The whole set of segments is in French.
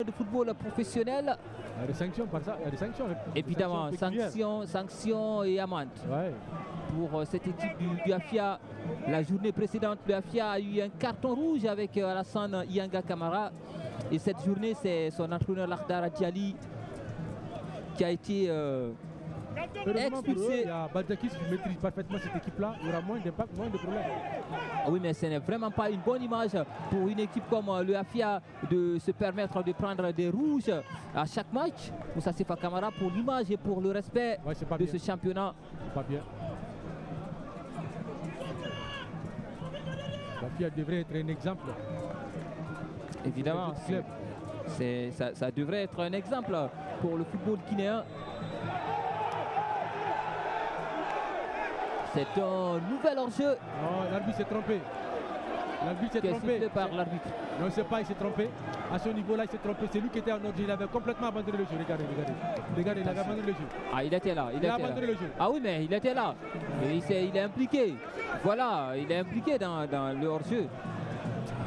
de football professionnel. Il y a des sanctions par ça, il y a des sanctions. Évidemment, sanctions et amendes. Ouais. Pour cette équipe du AFIA. La journée précédente, le AFIA a eu un carton rouge avec Alassane Yanga Kamara. Et cette journée, c'est son entraîneur Lakhdara Diali qui a été expulsé. Il y a Baldakis qui maîtrise parfaitement cette équipe-là. Il y aura moins d'impact, moins de problèmes. Oui, mais ce n'est vraiment pas une bonne image pour une équipe comme le AFIA de se permettre de prendre des rouges à chaque match. Moussa Sifa Kamara, pour l'image et pour le respect de ce championnat. C'est pas bien. l'AFIA devrait être un exemple. Évidemment, ça devrait être un exemple pour le football guinéen. C'est un nouvel hors-jeu. Non, l'arbitre s'est trompé. L'arbitre s'est trompé. Par l'arbitre. Non, je ne sais pas, il s'est trompé. À ce niveau-là, il s'est trompé. C'est lui qui était en hors-jeu. Il avait complètement abandonné le jeu. Regardez, regardez. Regardez, il avait abandonné le jeu. Ah, il était là. Il a abandonné le jeu. Ah oui, mais il était là. Mais il est impliqué. Voilà, il est impliqué dans le hors-jeu.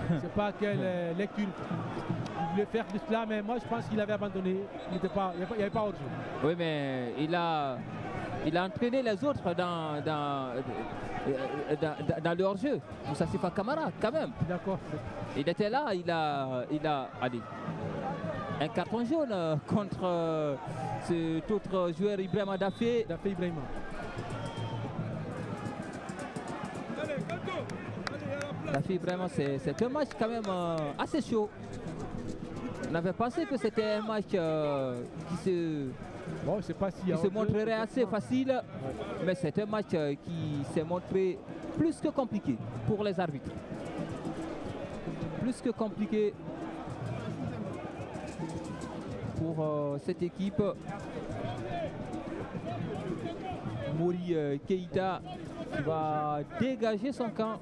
Je ne sais pas quelle lecture il voulait faire de cela, mais moi je pense qu'il avait abandonné. Il n'y avait pas hors-jeu. Oui, mais il a entraîné les autres dans le hors-jeu. Moussa Sifa Kamara, quand même. D'accord. Il était là, il a allez, un carton jaune contre cet autre joueur Ibrahima Dafé. Dafé Ibrahima. Dafé Ibrahima, c'est un match quand même assez chaud. On avait pensé que c'était un match qui se montrerait assez facile, ouais. Mais c'est un match qui s'est montré plus que compliqué pour les arbitres. Plus que compliqué pour cette équipe. Mori Keita qui va dégager son camp.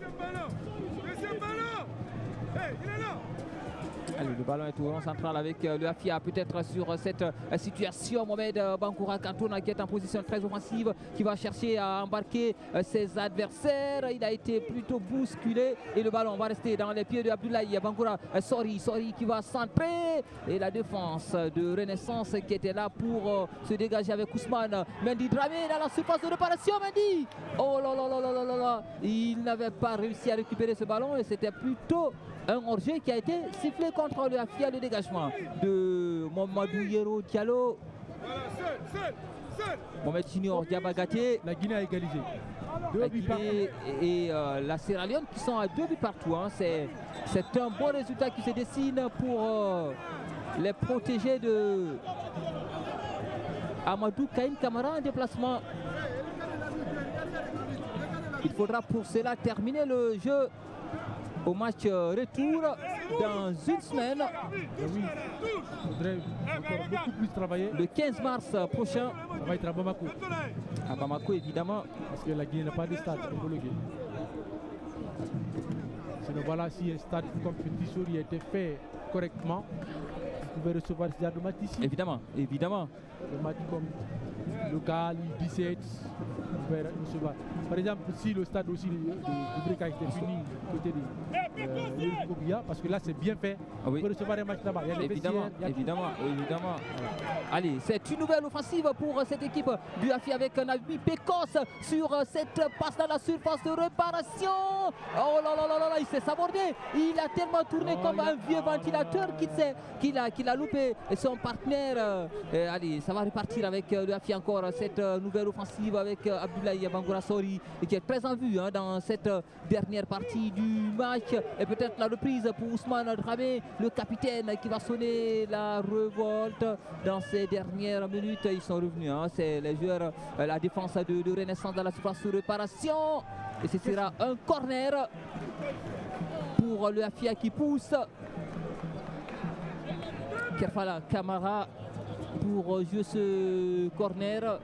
Allez, le ballon est au rond central avec le AFIA peut-être sur cette situation. Mohamed Bankoura Kantouna qui est en position très offensive, qui va chercher à embarquer ses adversaires. Il a été plutôt bousculé et le ballon va rester dans les pieds de Abdoulaye Bankoura. Sori qui va centrer et la défense de Renaissance qui était là pour se dégager avec Ousmane Mendy Dramé dans la surface de réparation. Mendy, oh là là là là là là, il n'avait pas réussi à récupérer ce ballon et c'était plutôt un hors-jeu qui a été sifflé contre le AFIA, le dégagement de Mamadou Yero Diallo. Mohamed Junior Diabagaté. La Guinée a égalisé. La Guinée et la Sierra Leone qui sont à 2 buts partout. Hein. C'est un bon résultat qui se dessine pour les protégés de Amadou Kaïm Kamara en déplacement. Il faudra pour cela terminer le jeu au match retour dans une semaine. Oui, il faudrait encore beaucoup plus travailler. Le 15 mars prochain. Ça va être à Bamako. À Bamako, évidemment. Parce que la Guinée n'a pas de stade homologué. Sinon, voilà, si un stade compétition a été fait correctement, vous pouvez recevoir ce genre de match ici. Évidemment, évidemment. Le match comme local, 17, vous pouvez recevoir. Par exemple, si le stade aussi de Breka était fini côté de Kobia, parce que là c'est bien fait, vous pouvez recevoir un match là-bas. Évidemment. Allez, c'est une nouvelle offensive pour cette équipe du AFI avec Nabi Pekos sur cette passe dans la surface de réparation. Oh là là là là, il s'est sabordé. Il a tellement tourné comme un vieux ventilateur qu'il a loupé son partenaire. Allez, ça va repartir avec le AFI encore cette nouvelle offensive avec Abdoulaye Bangoura Sori qui est très en vue dans cette dernière partie du match. Et peut-être la reprise pour Ousmane Dramé, le capitaine qui va sonner la révolte dans ces dernières minutes. Ils sont revenus, c'est les joueurs, la défense de Renaissance dans la surface de réparation. Et ce sera un corner pour le AFIA qui pousse. Kerfala Kamara pour jouer ce corner.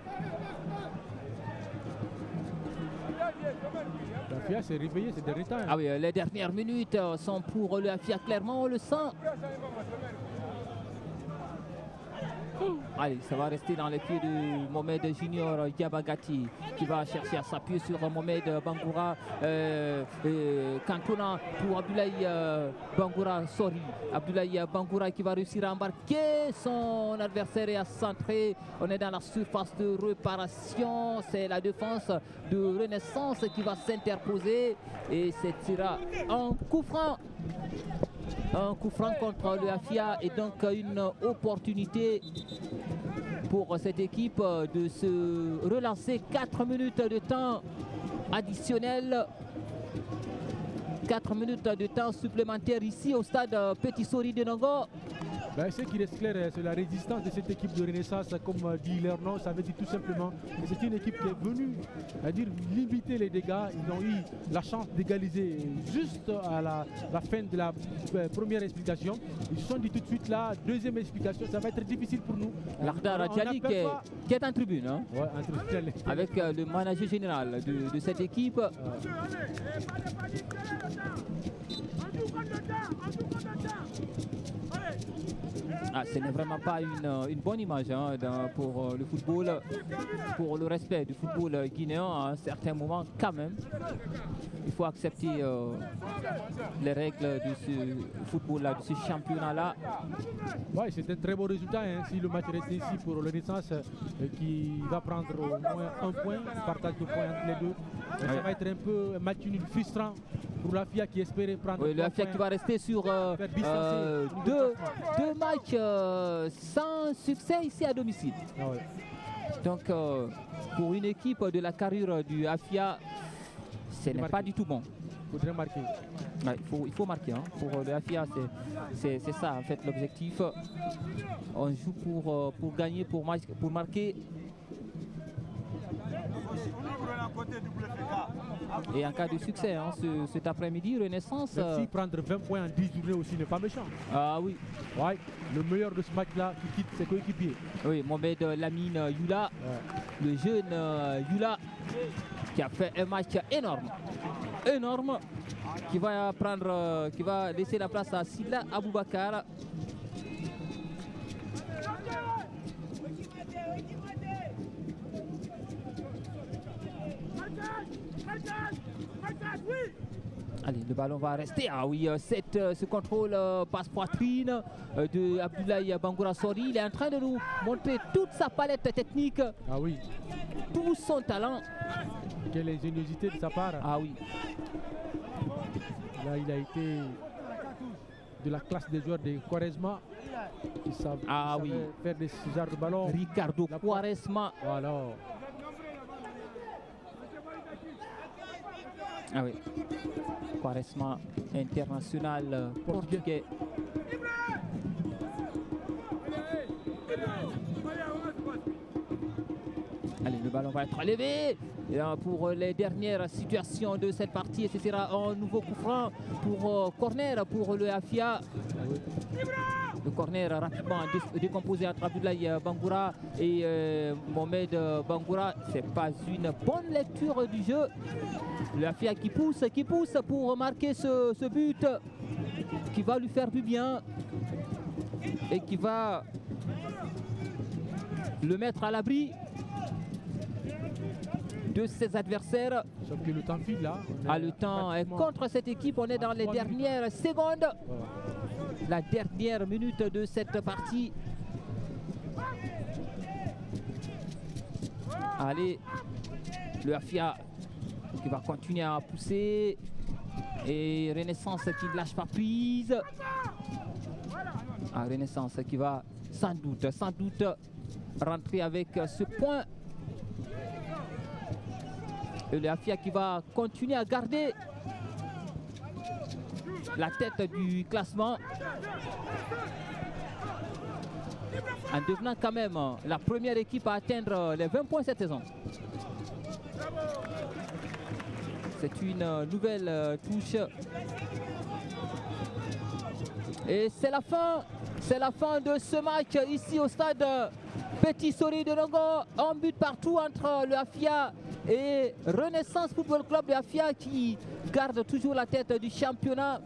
L'AFIA s'est réveillé ces derniers temps. Ah oui, les dernières minutes sont pour le AFIA, clairement, on le sent. Allez, ça va rester dans les pieds de Mohamed Junior Diabagati qui va chercher à s'appuyer sur Mohamed Bangoura. Cantona pour Abdoulaye Bangoura, sorry. Abdoulaye Bangoura qui va réussir à embarquer son adversaire et à centrer. On est dans la surface de réparation. C'est la défense de Renaissance qui va s'interposer. Et c'est sera un coup franc. Un coup franc contre le AFIA et donc une opportunité pour cette équipe de se relancer. 4 minutes de temps additionnel. 4 minutes de temps supplémentaire ici au stade Petit Sori de Nongo. Ben, ce qui reste clair, c'est la résistance de cette équipe de Renaissance, comme dit leur nom. Ça veut dire tout simplement que c'est une équipe qui est venue à dire limiter les dégâts. Ils ont eu la chance d'égaliser juste à la fin de la première explication. Ils se sont dit tout de suite là, deuxième explication, ça va être difficile pour nous. Larda Radjali qui est en tribune, hein, ouais, en tribune. Avec le manager général de cette équipe. Ah, ce n'est vraiment pas une bonne image hein, pour le football, pour le respect du football guinéen à un certain moment quand même. Il faut accepter les règles de ce football-là, de ce championnat-là. Ouais, c'est un très beau résultat hein, si le match reste ici pour le Renaissance qui va prendre au moins un point, partage de points entre les deux. Ouais. Ça va être un peu un match nul frustrant pour la FIA qui espérait prendre. Oui, la FIA qui va rester sur deux matchs sans succès ici à domicile. Ah ouais. Donc pour une équipe de la carrure du AFIA, ce n'est pas du tout bon. Il faudrait marquer. Ouais, il faut marquer. Hein. Pour le AFIA, c'est ça en fait l'objectif. On joue pour gagner, pour marquer. Et en cas de succès, hein, cet après-midi, Renaissance... Même prendre 20 points en 10 journées aussi n'est pas méchant. Ah oui. Ouais, le meilleur de ce match-là qui quitte ses coéquipiers. Oui, Mohamed Lamine Yula, ouais. Le jeune Yula qui a fait un match énorme. Énorme. Qui va laisser la place à Silla Aboubakar. Allez, le ballon va rester. Ah oui, ce contrôle passe-poitrine de Abdoulaye Bangoura Sori. Il est en train de nous montrer toute sa palette technique. Ah oui. Tout son talent. Quelle ingéniosité de sa part. Ah oui. Là, il a été de la classe des joueurs de Quaresma. Qui savent faire des genres de ballons. Ricardo Quaresma. Voilà. Ah oui. Quaresma, international portugais. Allez, le ballon va être levé. Et pour les dernières situations de cette partie, et ce sera un nouveau coup franc pour corner pour le AFIA. Le corner rapidement décomposé entre Abdoulaye Bangoura et Mohamed Bangoura. C'est pas une bonne lecture du jeu. Le AFIA qui pousse pour marquer ce but qui va lui faire du bien et qui va le mettre à l'abri de ses adversaires. Sauf que le temps file là. Le temps est contre cette équipe. On est dans les dernières secondes. La dernière minute de cette partie. Allez, le AFIA qui va continuer à pousser. Et Renaissance qui ne lâche pas prise. Renaissance qui va sans doute rentrer avec ce point. Et le AFIA qui va continuer à garder la tête du classement en devenant quand même la première équipe à atteindre les 20 points cette saison. C'est une nouvelle touche. Et c'est la fin de ce match ici au stade Petit Sori de Nongo. Un but partout entre le AFIA et Renaissance Football Club de AFIA qui garde toujours la tête du championnat.